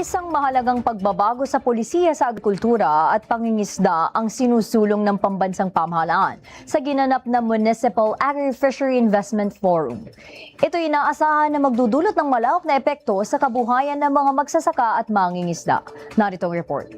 Isang mahalagang pagbabago sa polisiya sa agrikultura at pangingisda ang sinusulong ng pambansang pamahalaan sa ginanap na Municipal Agri-Fishery Investment Forum. Ito inaasahan na magdudulot ng malawak na epekto sa kabuhayan ng mga magsasaka at mangingisda. Narito ang report.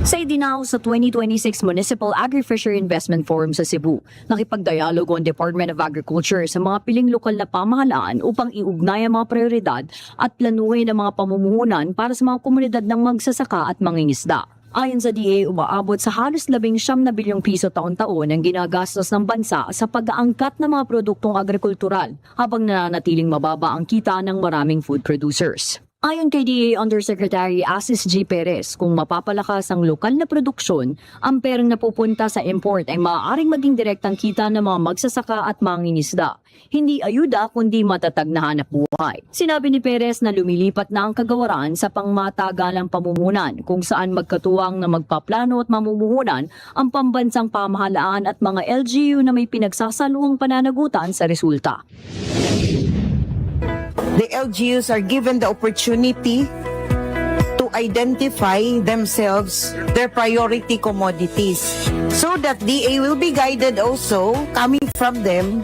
Sa idinaw sa 2026 Municipal Agri-Fishery Investment Forum sa Cebu, nakipagdialogo ang Department of Agriculture sa mga piling lokal na pamahalaan upang iugnay ang mga prioridad at planuhin ang mga pamumuhunan para sa mga komunidad ng magsasaka at mangingisda. Ayon sa DA, umaabot sa halos 19 na bilyong piso taon-taon ang ginagastos ng bansa sa pag-aangkat ng mga produktong agrikultural habang nananatiling mababa ang kita ng maraming food producers. Ayon kay DA Undersecretary Asis G. Perez, kung mapapalakas ang lokal na produksyon, ang perang napupunta sa import ay maaaring maging direktang kita ng mga magsasaka at mangingisda. Hindi ayuda kundi matatag na hanap buhay. Sinabi ni Perez na lumilipat na ang kagawaran sa pangmatagalang pamumunan kung saan magkatuwang na magpaplano at mamumuhunan ang pambansang pamahalaan at mga LGU na may pinagsasaluhang pananagutan sa resulta. The LGUs are given the opportunity to identify themselves their priority commodities so that DA will be guided also coming from them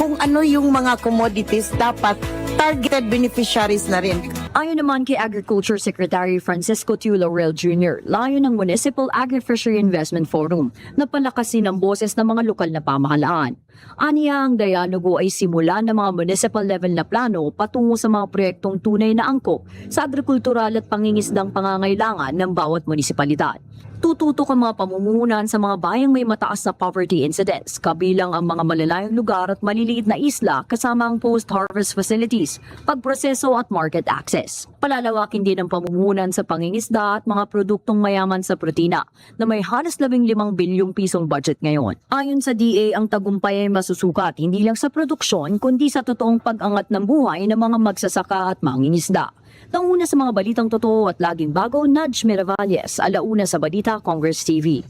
kung ano yung mga commodities dapat targeted beneficiaries na rin. Ayon naman kay Agriculture Secretary Francisco Tiu Laurel Jr., layo ng Municipal Agri-Fishery Investment Forum na palakasin ang boses ng mga lokal na pamahalaan. Aniya, ang dialogo ay simula ng mga municipal level na plano patungo sa mga proyektong tunay na angkop sa agrikultural at pangingisdang pangangailangan ng bawat munisipalidad. Tututok ang mga pamumuhunan sa mga bayang may mataas na poverty incidence, kabilang ang mga malalayong lugar at maliliit na isla kasama ang post-harvest facilities, pagproseso at market access. Palalawakin din ang pamumuhunan sa pangingisda at mga produktong mayaman sa protina na may halos 15 bilyong pisong budget ngayon. Ayon sa DA, ang tagumpay ay masusukat hindi lang sa produksyon kundi sa totoong pag-angat ng buhay ng mga magsasaka at mangingisda. Nauna sa mga balitang totoo at laging bago, Nudge Miravalles, Alauna sa Balita, Congress TV.